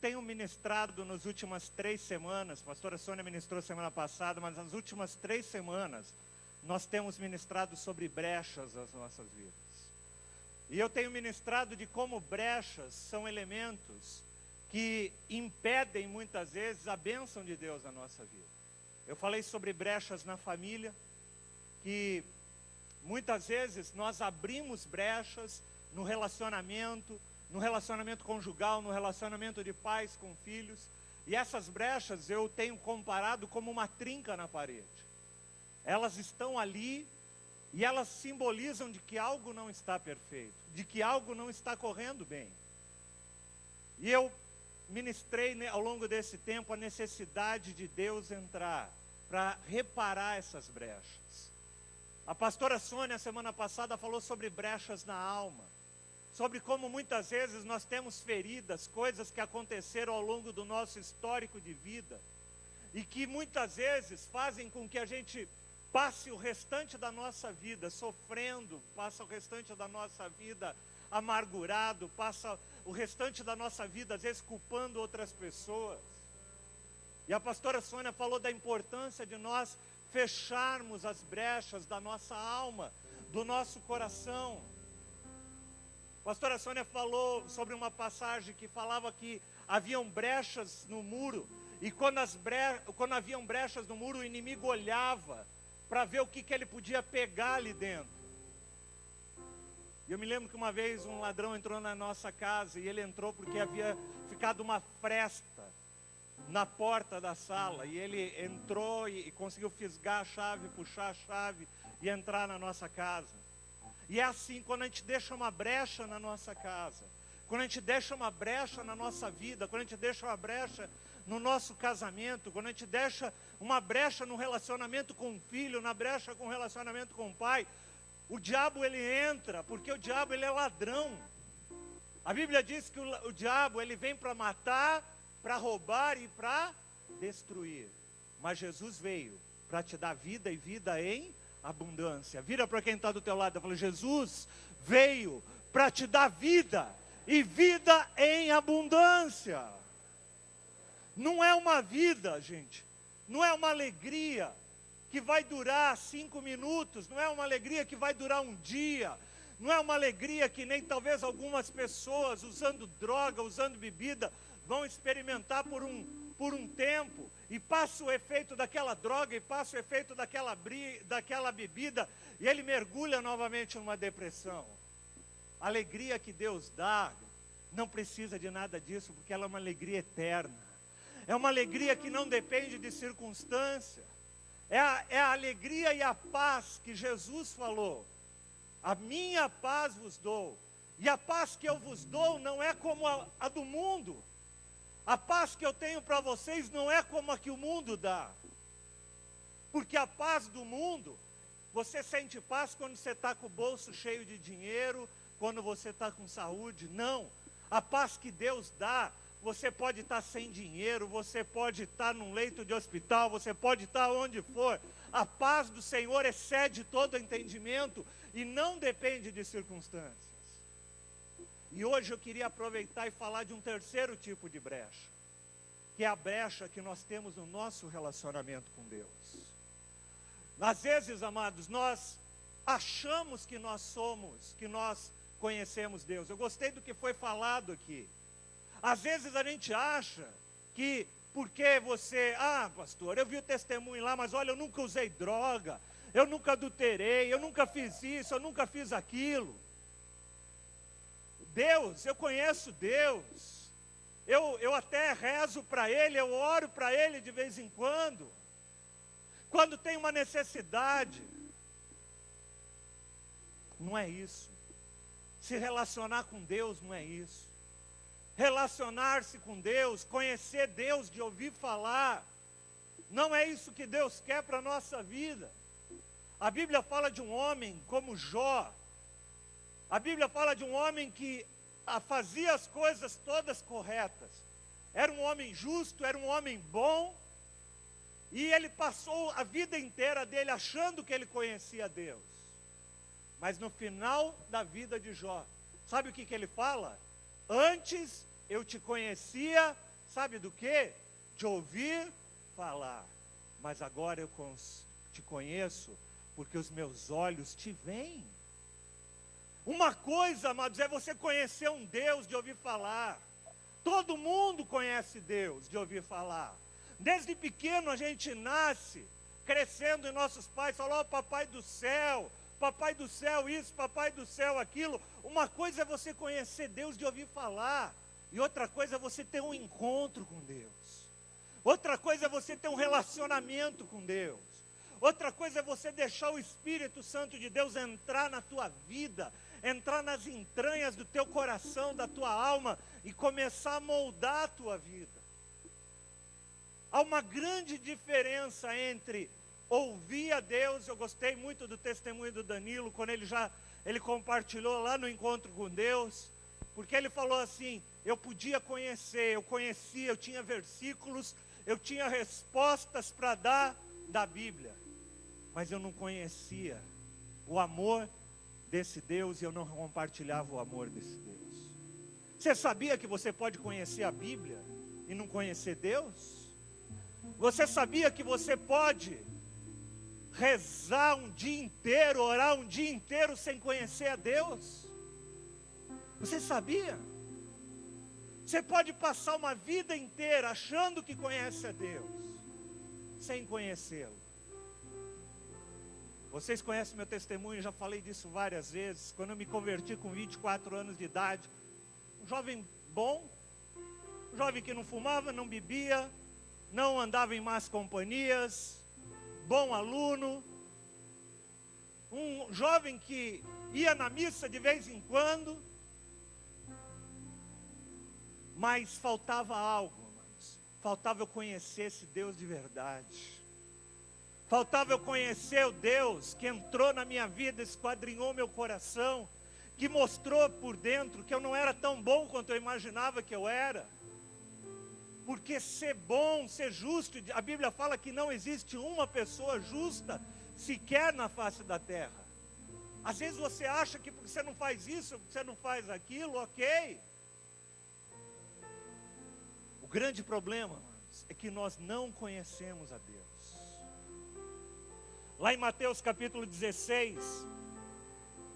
tenho ministrado nas últimas 3 semanas, a pastora Sônia ministrou semana passada, mas nas últimas 3 semanas, nós temos ministrado sobre brechas nas nossas vidas. E eu tenho ministrado de como brechas são elementos que impedem muitas vezes a bênção de Deus na nossa vida. Eu falei sobre brechas na família, que muitas vezes nós abrimos brechas no relacionamento conjugal, no relacionamento de pais com filhos, e essas brechas eu tenho comparado como uma trinca na parede. Elas estão ali e elas simbolizam de que algo não está perfeito, de que algo não está correndo bem. E eu ministrei ao longo desse tempo a necessidade de Deus entrar para reparar essas brechas. A pastora Sônia, semana passada, falou sobre brechas na alma, sobre como muitas vezes nós temos feridas, coisas que aconteceram ao longo do nosso histórico de vida, e que muitas vezes fazem com que a gente passe o restante da nossa vida sofrendo, passa o restante da nossa vida amargurado, passa o restante da nossa vida, às vezes, culpando outras pessoas. E a pastora Sônia falou da importância de nós fecharmos as brechas da nossa alma, do nosso coração. A pastora Sônia falou sobre uma passagem que falava que haviam brechas no muro, e quando haviam brechas no muro, o inimigo olhava para ver o que ele podia pegar ali dentro. E eu me lembro que uma vez um ladrão entrou na nossa casa, e ele entrou porque havia ficado uma fresta na porta da sala, e ele entrou e conseguiu fisgar a chave, puxar a chave e entrar na nossa casa. E é assim, quando a gente deixa uma brecha na nossa casa, quando a gente deixa uma brecha na nossa vida, quando a gente deixa uma brecha no nosso casamento, quando a gente deixa uma brecha no relacionamento com o filho, na brecha com o relacionamento com o pai, o diabo ele entra, porque o diabo ele é ladrão. A Bíblia diz que o diabo ele vem para matar, para roubar e para destruir. Mas Jesus veio para te dar vida e vida em abundância. Vira para quem está do teu lado e fala: Jesus veio para te dar vida e vida em abundância. Não é uma vida, gente, não é uma alegria que vai durar 5 minutos, não é uma alegria que vai durar um dia, não é uma alegria que nem talvez algumas pessoas usando droga, usando bebida, vão experimentar por um tempo, e passa o efeito daquela droga, e passa o efeito daquela bebida, e ele mergulha novamente numa depressão. A alegria que Deus dá, não precisa de nada disso, porque ela é uma alegria eterna. É uma alegria que não depende de circunstância. É a alegria e a paz que Jesus falou. A minha paz vos dou. E a paz que eu vos dou não é como a do mundo. A paz que eu tenho para vocês não é como a que o mundo dá. Porque a paz do mundo, você sente paz quando você está com o bolso cheio de dinheiro, quando você está com saúde. Não. A paz que Deus dá, você pode estar sem dinheiro, você pode estar num leito de hospital, você pode estar onde for. A paz do Senhor excede todo entendimento e não depende de circunstâncias. E hoje eu queria aproveitar e falar de um terceiro tipo de brecha, que é a brecha que nós temos no nosso relacionamento com Deus. Às vezes, amados, nós achamos que nós conhecemos Deus. Eu gostei do que foi falado aqui. Às vezes a gente acha que porque você, pastor, eu vi o testemunho lá, mas olha, eu nunca usei droga, eu nunca adulterei, eu nunca fiz isso, eu nunca fiz aquilo. Deus, eu conheço Deus, eu até rezo para Ele, eu oro para Ele de vez em quando tem uma necessidade. Não é isso. Se relacionar com Deus não é isso. Relacionar-se com Deus, conhecer Deus de ouvir falar, não é isso que Deus quer para a nossa vida. A Bíblia fala de um homem como Jó. A Bíblia fala de um homem que fazia as coisas todas corretas. Era um homem justo, era um homem bom, e ele passou a vida inteira dele achando que ele conhecia Deus. Mas no final da vida de Jó, sabe o que ele fala? Antes eu te conhecia Sabe do quê? De ouvir falar. Mas agora eu te conheço, porque os meus olhos te veem. Uma coisa, amados, é você conhecer um Deus de ouvir falar. Todo mundo conhece Deus de ouvir falar. Desde pequeno a gente nasce, crescendo, e nossos pais falam: ó, papai do céu isso, papai do céu aquilo. Uma coisa é você conhecer Deus de ouvir falar, e outra coisa é você ter um encontro com Deus. Outra coisa é você ter um relacionamento com Deus. Outra coisa é você deixar o Espírito Santo de Deus entrar na tua vida, entrar nas entranhas do teu coração, da tua alma, e começar a moldar a tua vida. Há uma grande diferença entre ouvir a Deus. Eu gostei muito do testemunho do Danilo, quando ele compartilhou lá no encontro com Deus, porque ele falou assim: eu podia conhecer, eu conhecia, eu tinha versículos, eu tinha respostas para dar da Bíblia, mas eu não conhecia o amor desse Deus, e eu não compartilhava o amor desse Deus. Você sabia que você pode conhecer a Bíblia e não conhecer Deus? Você sabia que você pode rezar um dia inteiro, orar um dia inteiro sem conhecer a Deus? Você sabia? Você pode passar uma vida inteira achando que conhece a Deus, sem conhecê-lo. Vocês conhecem meu testemunho, já falei disso várias vezes. Quando eu me converti com 24 anos de idade, um jovem bom, um jovem que não fumava, não bebia, não andava em más companhias, bom aluno, um jovem que ia na missa de vez em quando, mas faltava algo, irmãos. Faltava eu conhecer esse Deus de verdade. Faltava eu conhecer o Deus que entrou na minha vida, esquadrinhou meu coração, que mostrou por dentro que eu não era tão bom quanto eu imaginava que eu era. Porque ser bom, ser justo, a Bíblia fala que não existe uma pessoa justa sequer na face da terra. Às vezes você acha que porque você não faz isso, porque você não faz aquilo, ok. O grande problema, irmãos, é que nós não conhecemos a Deus. Lá em Mateus capítulo 16,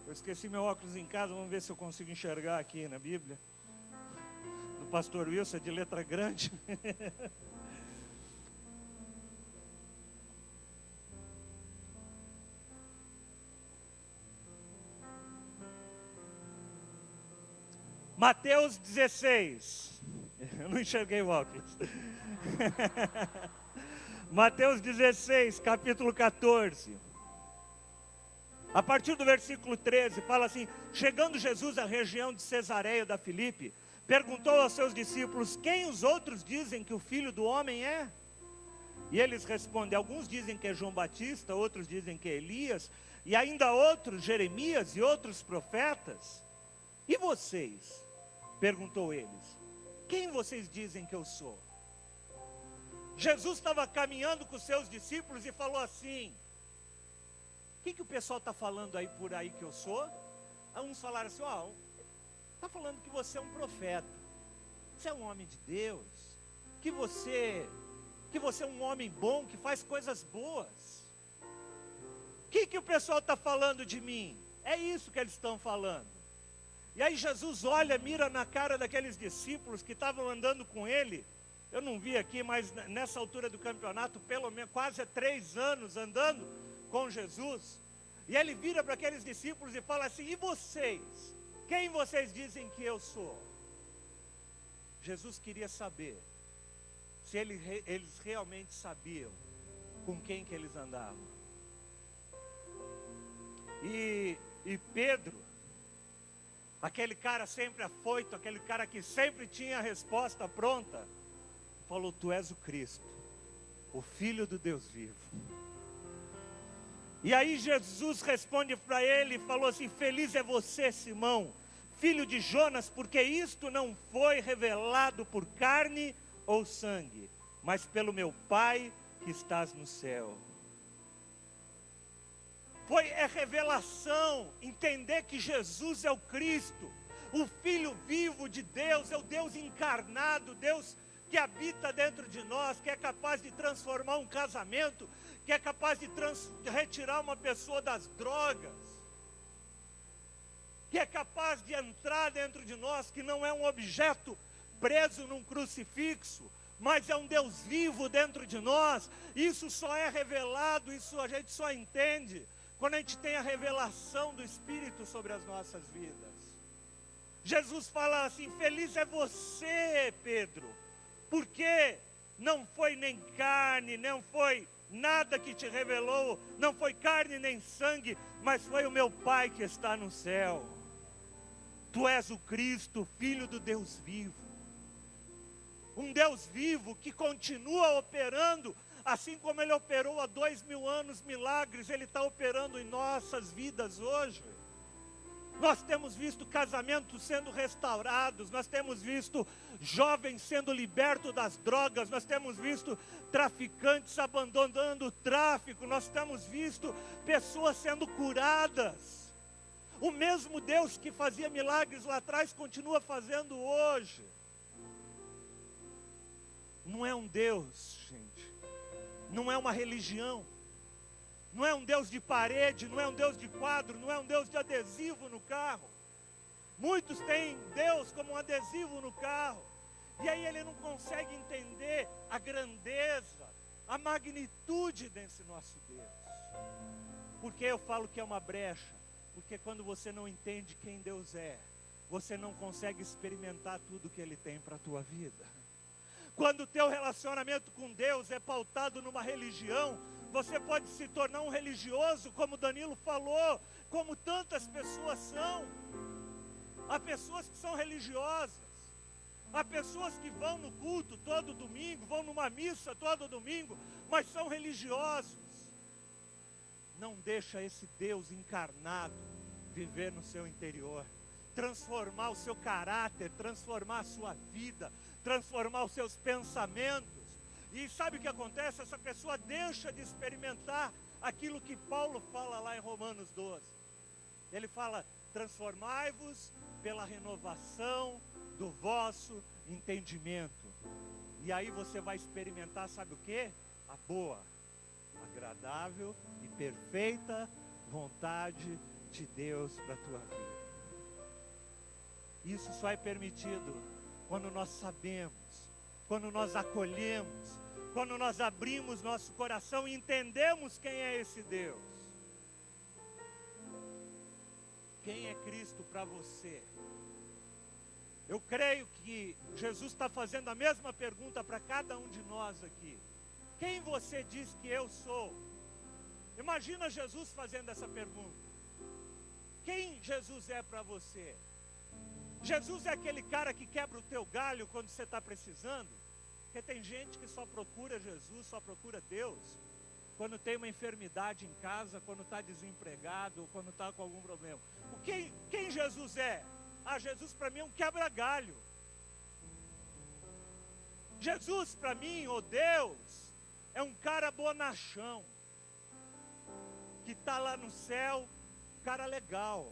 eu esqueci meu óculos em casa, vamos ver se eu consigo enxergar aqui na Bíblia. Do pastor Wilson, de letra grande. Mateus 16. Eu não enxerguei o óculos. Mateus 16, capítulo 14. A partir do versículo 13, fala assim: chegando Jesus à região de Cesareia da Filipe, perguntou aos seus discípulos: quem os outros dizem que o Filho do Homem é? E eles respondem: alguns dizem que é João Batista, outros dizem que é Elias, e ainda outros Jeremias e outros profetas. E vocês? Perguntou eles: quem vocês dizem que eu sou? Jesus estava caminhando com os seus discípulos e falou assim: o que o pessoal está falando aí por aí que eu sou? Uns falaram assim: ó, está falando que você é um profeta, você é um homem de Deus, que você é um homem bom, que faz coisas boas. O que o pessoal está falando de mim? É isso que eles estão falando. E aí Jesus olha, mira na cara daqueles discípulos que estavam andando com ele. Eu não vi aqui, mas nessa altura do campeonato, pelo menos quase 3 anos andando com Jesus. E ele vira para aqueles discípulos e fala assim: e vocês? Quem vocês dizem que eu sou? Jesus queria saber se eles realmente sabiam com quem que eles andavam. E Pedro, aquele cara sempre afoito, aquele cara que sempre tinha a resposta pronta, falou: tu és o Cristo, o Filho do Deus vivo. E aí Jesus responde para ele e falou assim: feliz é você, Simão, filho de Jonas, porque isto não foi revelado por carne ou sangue, mas pelo meu Pai que estás no céu. É revelação, entender que Jesus é o Cristo, o Filho vivo de Deus, é o Deus encarnado, Deus que habita dentro de nós, que é capaz de transformar um casamento, que é capaz de retirar uma pessoa das drogas, que é capaz de entrar dentro de nós, que não é um objeto preso num crucifixo, mas é um Deus vivo dentro de nós. Isso só é revelado, isso a gente só entende quando a gente tem a revelação do Espírito sobre as nossas vidas. Jesus fala assim: feliz é você, Pedro, porque não foi nem carne, não foi nada que te revelou, não foi carne nem sangue, mas foi o meu Pai que está no céu. Tu és o Cristo, Filho do Deus vivo. Um Deus vivo que continua operando, assim como Ele operou há 2000 anos milagres, Ele está operando em nossas vidas hoje. Nós temos visto casamentos sendo restaurados, nós temos visto jovens sendo libertos das drogas, nós temos visto traficantes abandonando o tráfico, nós temos visto pessoas sendo curadas. O mesmo Deus que fazia milagres lá atrás continua fazendo hoje. Não é um Deus, gente, não é uma religião, não é um Deus de parede, não é um Deus de quadro, não é um Deus de adesivo no carro. Muitos têm Deus como um adesivo no carro, e aí ele não consegue entender a grandeza, a magnitude desse nosso Deus. Por que eu falo que é uma brecha? Porque quando você não entende quem Deus é, você não consegue experimentar tudo que Ele tem para a tua vida. Quando o teu relacionamento com Deus é pautado numa religião, você pode se tornar um religioso, como Danilo falou, como tantas pessoas são. Há pessoas que são religiosas, há pessoas que vão no culto todo domingo, vão numa missa todo domingo, mas são religiosos. Não deixa esse Deus encarnado viver no seu interior, transformar o seu caráter, transformar a sua vida, transformar os seus pensamentos. E sabe o que acontece? Essa pessoa deixa de experimentar aquilo que Paulo fala lá em Romanos 12. Ele fala: transformai-vos pela renovação do vosso entendimento. E aí você vai experimentar, sabe o que? A boa, agradável e perfeita vontade de Deus para a tua vida. Isso só é permitido quando nós sabemos, quando nós acolhemos, quando nós abrimos nosso coração e entendemos quem é esse Deus. Quem é Cristo para você? Eu creio que Jesus está fazendo a mesma pergunta para cada um de nós aqui. Quem você diz que eu sou? Imagina Jesus fazendo essa pergunta. Quem Jesus é para você? Jesus é aquele cara que quebra o teu galho quando você está precisando? Porque tem gente que só procura Jesus, só procura Deus quando tem uma enfermidade em casa, quando está desempregado, ou quando está com algum problema. Quem Jesus é? Ah, Jesus para mim é um quebra-galho. Jesus para mim, ou Deus, é um cara bonachão, que está lá no céu, cara legal.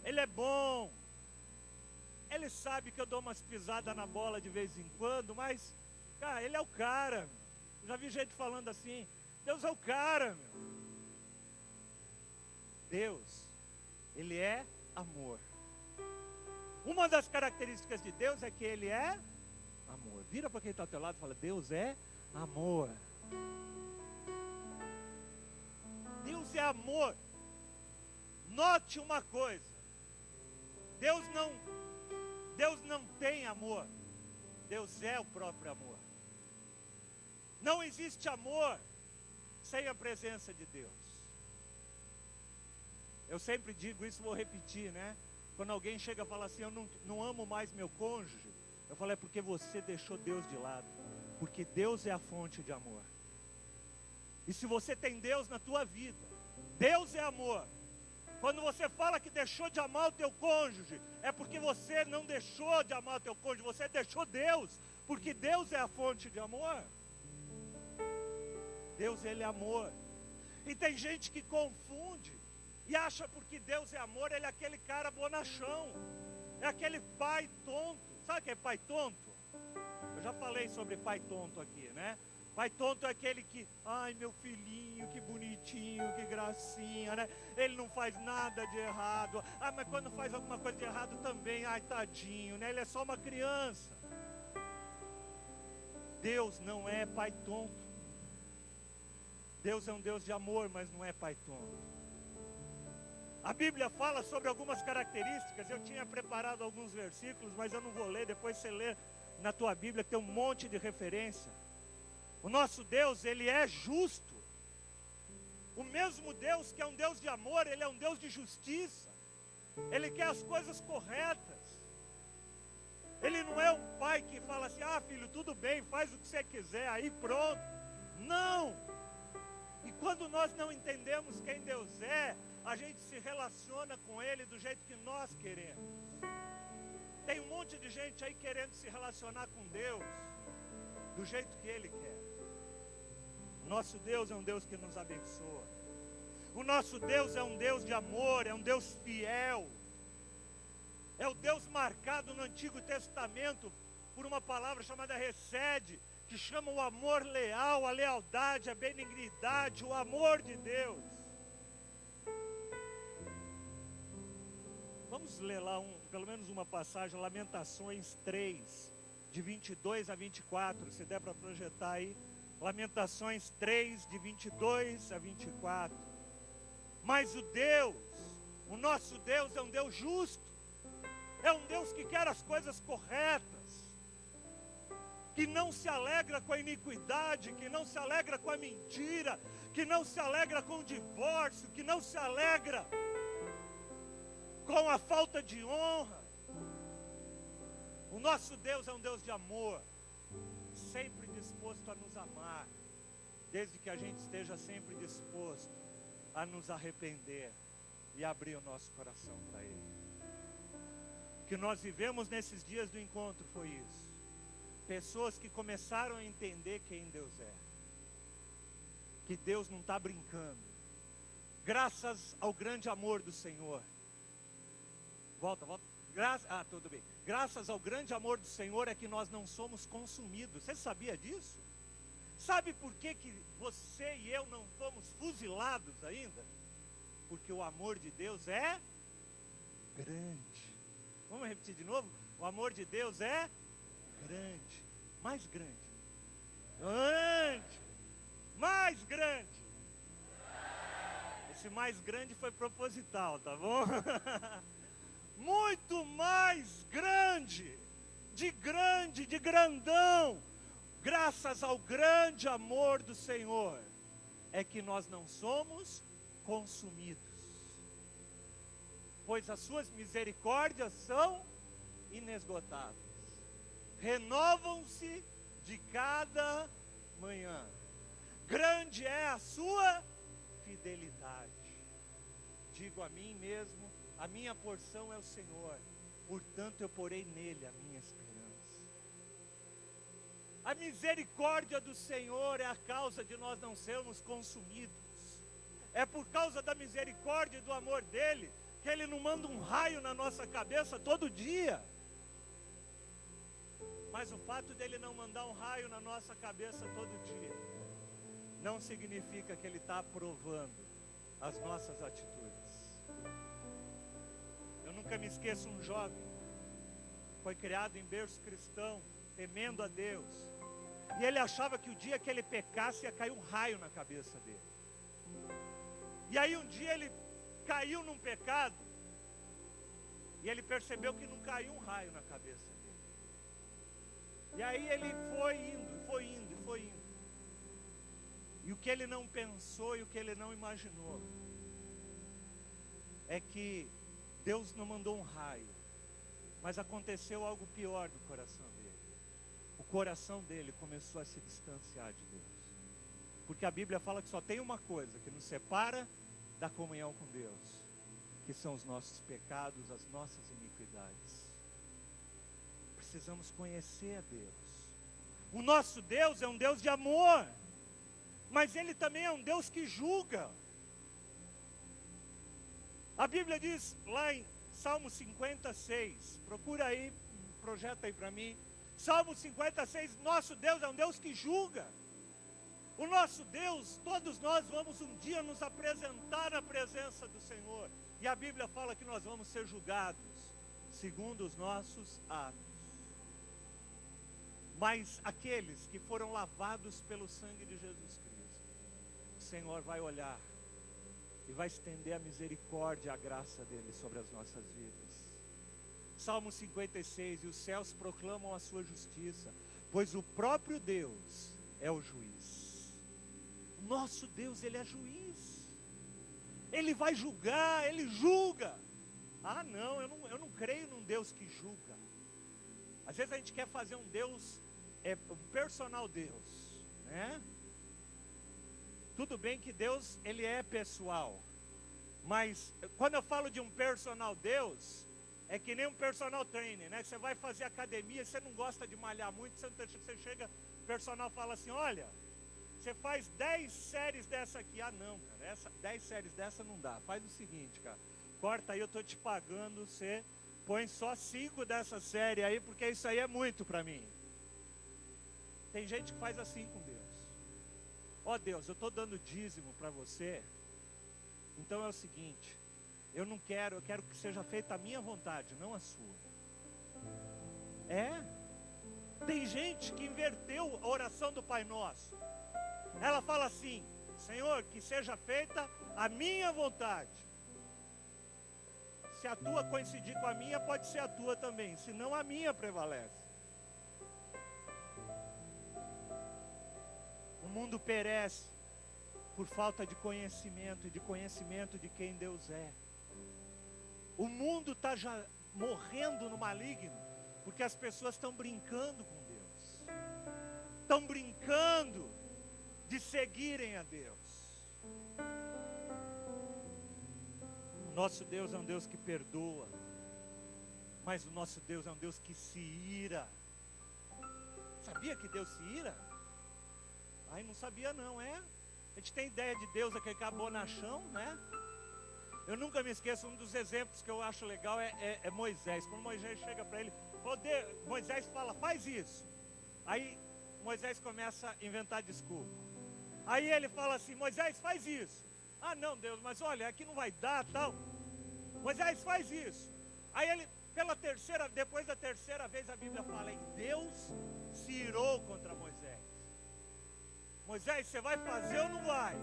Ele é bom. Ele sabe que eu dou umas pisadas na bola de vez em quando, mas, cara, ele é o cara. Eu já vi gente falando assim: Deus é o cara, meu. Deus, Ele é amor. Uma das características de Deus é que Ele é amor. Vira para quem está ao teu lado e fala: Deus é amor. Deus é amor. Note uma coisa: Deus não tem amor. Deus é o próprio amor. Não existe amor sem a presença de Deus. Eu sempre digo isso, vou repetir, né? Quando alguém chega e fala assim: eu não amo mais meu cônjuge, eu falo: é porque você deixou Deus de lado. Porque Deus é a fonte de amor. E se você tem Deus na tua vida, Deus é amor. Quando você fala que deixou de amar o teu cônjuge, é porque você não deixou de amar o teu cônjuge, você deixou Deus, porque Deus é a fonte de amor. Deus, Ele é amor. E tem gente que confunde e acha porque Deus é amor, Ele é aquele cara bonachão, é aquele pai tonto. Sabe o que é pai tonto? já falei sobre pai tonto aqui, né? Pai tonto é aquele que, ai meu filhinho, que bonitinho, que gracinha, né? Ele não faz nada de errado. Ah, mas quando faz alguma coisa de errado também, ai tadinho, né? Ele é só uma criança. Deus não é pai tonto. Deus é um Deus de amor, mas não é pai tonto. A Bíblia fala sobre algumas características. Eu tinha preparado alguns versículos, mas eu não vou ler. Depois você lê na tua Bíblia, que tem um monte de referência. O nosso Deus, Ele é justo. O mesmo Deus que é um Deus de amor, Ele é um Deus de justiça. Ele quer as coisas corretas. Ele não é um pai que fala assim, ah filho, tudo bem, faz o que você quiser, aí pronto. Não! E quando nós não entendemos quem Deus é, a gente se relaciona com Ele do jeito que nós queremos. Tem um monte de gente aí querendo se relacionar com Deus do jeito que Ele quer. O nosso Deus é um Deus que nos abençoa. O nosso Deus é um Deus de amor, é um Deus fiel. É o Deus marcado no Antigo Testamento por uma palavra chamada Hesed, que chama o amor leal, a lealdade, a benignidade, o amor de Deus. Vamos ler lá pelo menos uma passagem, Lamentações 3, de 22 a 24, se der para projetar aí. Lamentações 3, de 22 a 24. Mas o nosso Deus é um Deus justo. É um Deus que quer as coisas corretas. Que não se alegra com a iniquidade, que não se alegra com a mentira, que não se alegra com o divórcio, que não se alegra com a falta de honra. O nosso Deus é um Deus de amor, sempre disposto a nos amar, desde que a gente esteja sempre disposto a nos arrepender e abrir o nosso coração para Ele. O que nós vivemos nesses dias do encontro foi isso. Pessoas que começaram a entender quem Deus é. Que Deus não está brincando. Graças ao grande amor do Senhor. Volta. Tudo bem. Graças ao grande amor do Senhor é que nós não somos consumidos. Você sabia disso? Sabe por que você e eu não fomos fuzilados ainda? Porque o amor de Deus é grande. Vamos repetir de novo? O amor de Deus é grande. Mais grande. Mais grande. Esse mais grande foi proposital, tá bom? Muito mais grande, de grandão. Graças ao grande amor do Senhor, é que nós não somos consumidos. Pois as suas misericórdias são inesgotáveis. Renovam-se de cada manhã. Grande é a sua fidelidade. Digo a mim mesmo, a minha porção é o Senhor, portanto eu porei nele a minha esperança. A misericórdia do Senhor é a causa de nós não sermos consumidos. É por causa da misericórdia e do amor dele, que ele não manda um raio na nossa cabeça todo dia. Mas o fato dele não mandar um raio na nossa cabeça todo dia, não significa que ele está aprovando as nossas atitudes. Eu nunca me esqueço um jovem, foi criado em berço cristão, temendo a Deus, e ele achava que o dia que ele pecasse ia cair um raio na cabeça dele. E aí um dia ele caiu num pecado, e ele percebeu que não caiu um raio na cabeça dele. E aí ele foi indo. E o que ele não pensou e o que ele não imaginou é que Deus não mandou um raio, mas aconteceu algo pior no coração dele. O coração dele começou a se distanciar de Deus. Porque a Bíblia fala que só tem uma coisa que nos separa da comunhão com Deus, que são os nossos pecados, as nossas iniquidades. Precisamos conhecer a Deus. O nosso Deus é um Deus de amor, mas Ele também é um Deus que julga. A Bíblia diz lá em Salmo 56, procura aí, projeta aí para mim. Salmo 56, nosso Deus é um Deus que julga. O nosso Deus, todos nós vamos um dia nos apresentar na presença do Senhor. E a Bíblia fala que nós vamos ser julgados segundo os nossos atos. Mas aqueles que foram lavados pelo sangue de Jesus Cristo, o Senhor vai olhar e vai estender a misericórdia e a graça dele sobre as nossas vidas. Salmo 56, e os céus proclamam a sua justiça, pois o próprio Deus é o juiz. Nosso Deus, ele é juiz. Ele vai julgar, ele julga. Ah não, eu não creio num Deus que julga. Às vezes a gente quer fazer um Deus, um personal Deus, né? Tudo bem que Deus, ele é pessoal. Mas quando eu falo de um personal Deus, é que nem um personal trainer, né? Você vai fazer academia, você não gosta de malhar muito, você chega, o personal fala assim, olha, você faz 10 séries dessa aqui. Ah não, cara, 10 séries dessa não dá. Faz o seguinte, cara, corta aí, eu estou te pagando, você põe só 5 dessa série aí, porque isso aí é muito para mim. Tem gente que faz assim com Deus. Ó Deus, eu estou dando dízimo para você, então é o seguinte, eu quero que seja feita a minha vontade, não a sua. Tem gente que inverteu a oração do Pai Nosso. Ela fala assim, Senhor, que seja feita a minha vontade. Se a tua coincidir com a minha, pode ser a tua também, senão a minha prevalece. O mundo perece por falta de conhecimento, e de conhecimento de quem Deus é. O mundo está já morrendo no maligno, porque as pessoas estão brincando com Deus. Estão brincando de seguirem a Deus. O nosso Deus é um Deus que perdoa, mas o nosso Deus é um Deus que se ira. Sabia que Deus se ira? Ai, não sabia não, A gente tem ideia de Deus, aquele cabonachão, né? Eu nunca me esqueço, um dos exemplos que eu acho legal é Moisés. Quando Moisés chega para ele, Moisés fala, faz isso. Aí Moisés começa a inventar desculpa. Aí ele fala assim, Moisés, faz isso. Ah não, Deus, mas olha, aqui não vai dar, tal. Moisés, faz isso. Aí ele, depois da terceira vez a Bíblia fala, e Deus se irou contra Moisés. Moisés, você vai fazer ou não vai?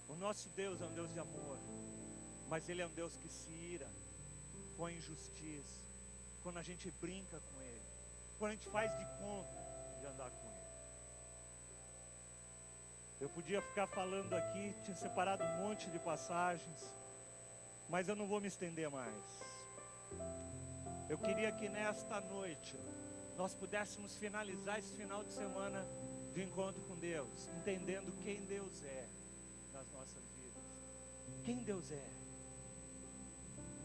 O nosso Deus é um Deus de amor, mas Ele é um Deus que se ira com a injustiça, quando a gente brinca com Ele, quando a gente faz de conta de andar com Ele. Eu podia ficar falando aqui, tinha separado um monte de passagens, mas eu não vou me estender mais. Eu queria que nesta noite nós pudéssemos finalizar esse final de semana de encontro com Deus, entendendo quem Deus é nas nossas vidas. Quem Deus é?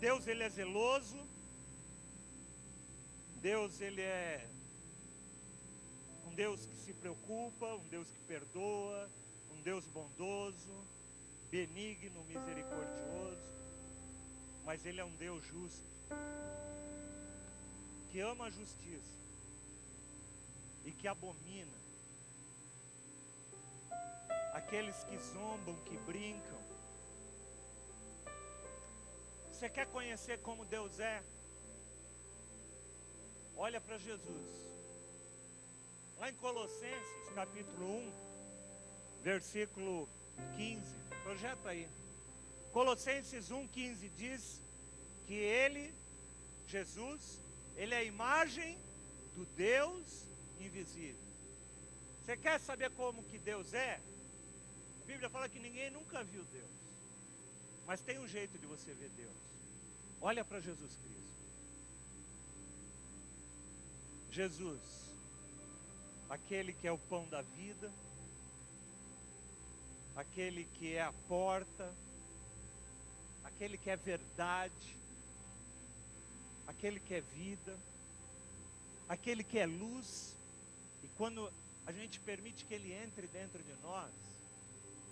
Deus, Ele é zeloso. Deus, Ele é um Deus que se preocupa, um Deus que perdoa, um Deus bondoso, benigno, misericordioso. Mas Ele é um Deus justo, que ama a justiça e que abomina aqueles que zombam, que brincam. Você quer conhecer como Deus é? Olha para Jesus. Lá em Colossenses, capítulo 1, versículo 15. Projeta aí. Colossenses 1,15 diz que Ele, Jesus, Ele é a imagem do Deus invisível. Você quer saber como que Deus é? A Bíblia fala que ninguém nunca viu Deus, mas tem um jeito de você ver Deus. Olha para Jesus Cristo. Jesus, aquele que é o pão da vida, aquele que é a porta, aquele que é verdade, aquele que é vida, aquele que é luz. E quando a gente permite que Ele entre dentro de nós,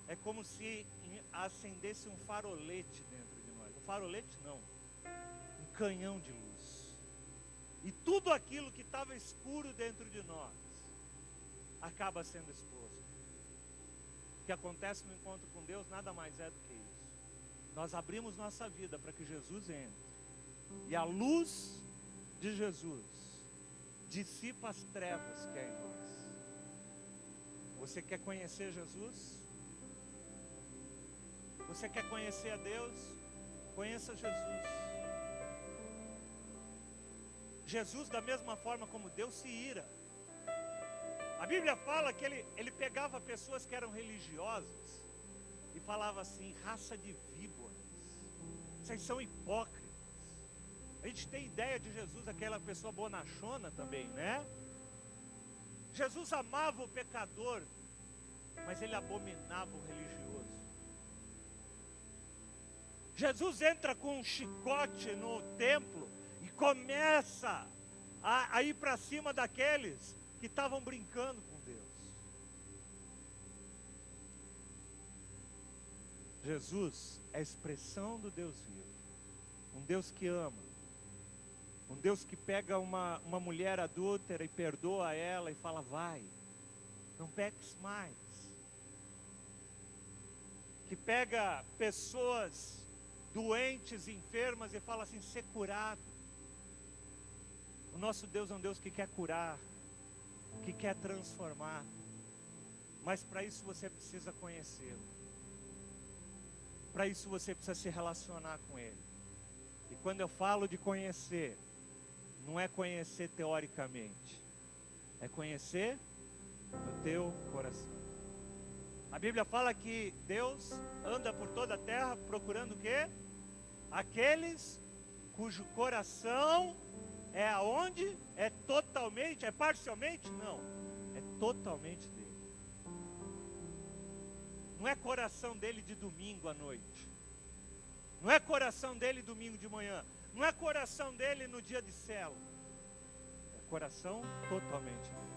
é como se acendesse um farolete dentro de nós. Um farolete não, um canhão de luz. E tudo aquilo que estava escuro dentro de nós acaba sendo exposto. O que acontece no encontro com Deus nada mais é do que isso. Nós abrimos nossa vida para que Jesus entre. E a luz de Jesus dissipa as trevas que há em nós. Você quer conhecer Jesus? Você quer conhecer a Deus? Conheça Jesus. Jesus, da mesma forma como Deus, se ira. A Bíblia fala que ele pegava pessoas que eram religiosas e falava assim: raça de víboras, vocês são hipócritas. A gente tem ideia de Jesus, aquela pessoa bonachona também, né? Jesus amava o pecador, mas ele abominava o religioso. Jesus entra com um chicote no templo e começa a ir para cima daqueles que estavam brincando com Deus. Jesus é a expressão do Deus vivo. Um Deus que ama. Um Deus que pega uma mulher adúltera e perdoa ela e fala: vai, não peques mais. Que pega pessoas doentes, enfermas e fala assim: ser curado. O nosso Deus é um Deus que quer curar, que quer transformar. Mas para isso você precisa conhecê-lo. Para isso você precisa se relacionar com Ele. E quando eu falo de conhecer, não é conhecer teoricamente, é conhecer no teu coração. A Bíblia fala que Deus anda por toda a terra procurando o quê? Aqueles cujo coração é aonde? É totalmente, é parcialmente? Não, é totalmente dele. Não é coração dele de domingo à noite. Não é coração dele domingo de manhã. Não é coração dele no dia de célula. É coração totalmente dele.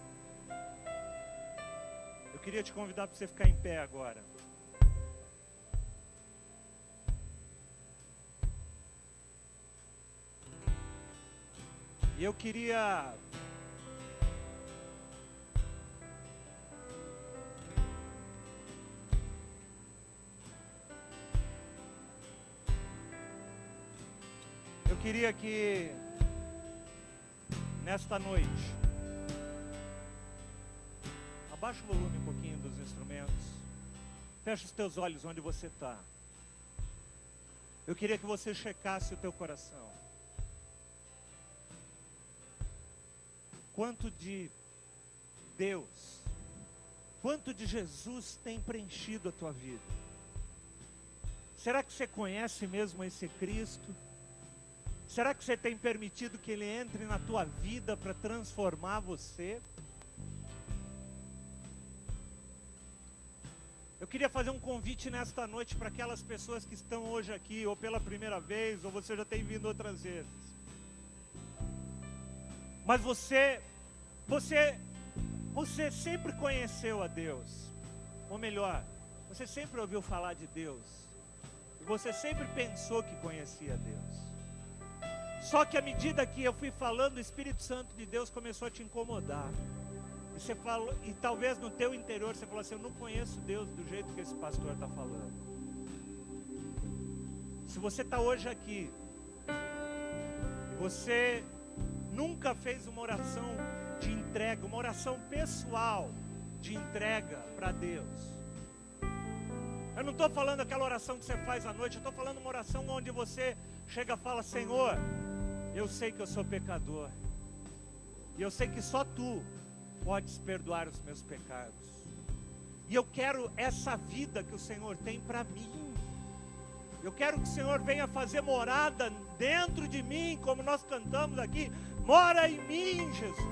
Eu queria te convidar para você ficar em pé agora. E eu queria que nesta noite, abaixa o volume um pouquinho dos instrumentos, fecha os teus olhos onde você está. Eu queria que você checasse o teu coração. Quanto de Deus, quanto de Jesus tem preenchido a tua vida? Será que você conhece mesmo esse Cristo? Será que você tem permitido que Ele entre na tua vida para transformar você? Eu queria fazer um convite nesta noite para aquelas pessoas que estão hoje aqui, ou pela primeira vez, ou você já tem vindo outras vezes. Mas você sempre conheceu a Deus. Ou melhor, você sempre ouviu falar de Deus. E você sempre pensou que conhecia Deus. Só que à medida que eu fui falando, o Espírito Santo de Deus começou a te incomodar. E você falou, e talvez no teu interior você falou assim: eu não conheço Deus do jeito que esse pastor está falando. Se você está hoje aqui, e você nunca fez uma oração de entrega, uma oração pessoal de entrega para Deus. Eu não estou falando aquela oração que você faz à noite, eu estou falando uma oração onde você chega e fala: Senhor, eu sei que eu sou pecador, e eu sei que só Tu podes perdoar os meus pecados, e eu quero essa vida que o Senhor tem para mim. Eu quero que o Senhor venha fazer morada dentro de mim, como nós cantamos aqui: mora em mim, Jesus.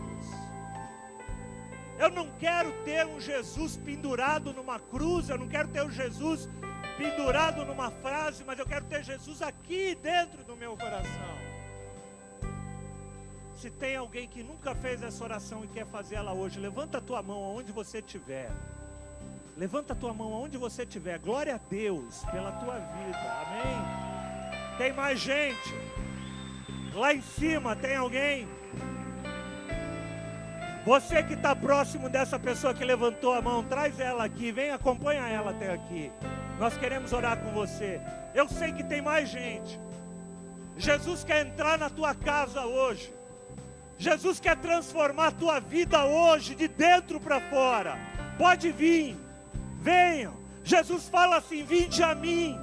Eu não quero ter um Jesus pendurado numa cruz, eu não quero ter um Jesus pendurado numa frase, mas eu quero ter Jesus aqui dentro do meu coração. Se tem alguém que nunca fez essa oração e quer fazer ela hoje, levanta a tua mão aonde você estiver. Levanta a tua mão aonde você estiver. Glória a Deus pela tua vida. Amém? Tem mais gente. Lá em cima tem alguém? Você que está próximo dessa pessoa que levantou a mão, traz ela aqui, vem, acompanha ela até aqui. Nós queremos orar com você. Eu sei que tem mais gente. Jesus quer entrar na tua casa hoje. Jesus quer transformar a tua vida hoje, de dentro para fora. Pode vir, venham. Jesus fala assim: vinde a mim,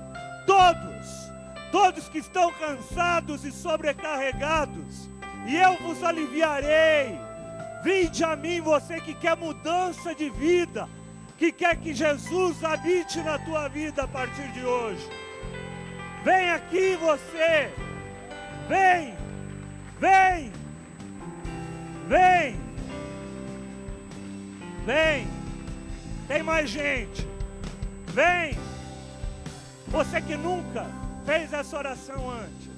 todos que estão cansados e sobrecarregados, e eu vos aliviarei. Vinde a mim, você que quer mudança de vida, que quer que Jesus habite na tua vida a partir de hoje. Vem aqui você, vem, vem, vem, vem, tem mais gente, vem, você que nunca fez essa oração antes,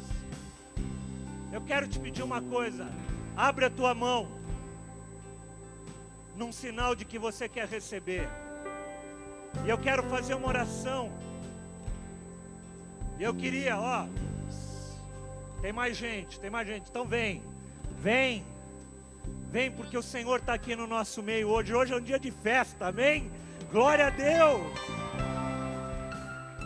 eu quero te pedir uma coisa, abre a tua mão, num sinal de que você quer receber, e eu quero fazer uma oração, e eu queria, tem mais gente, então vem, porque o Senhor está aqui no nosso meio hoje é um dia de festa, amém? Glória a Deus!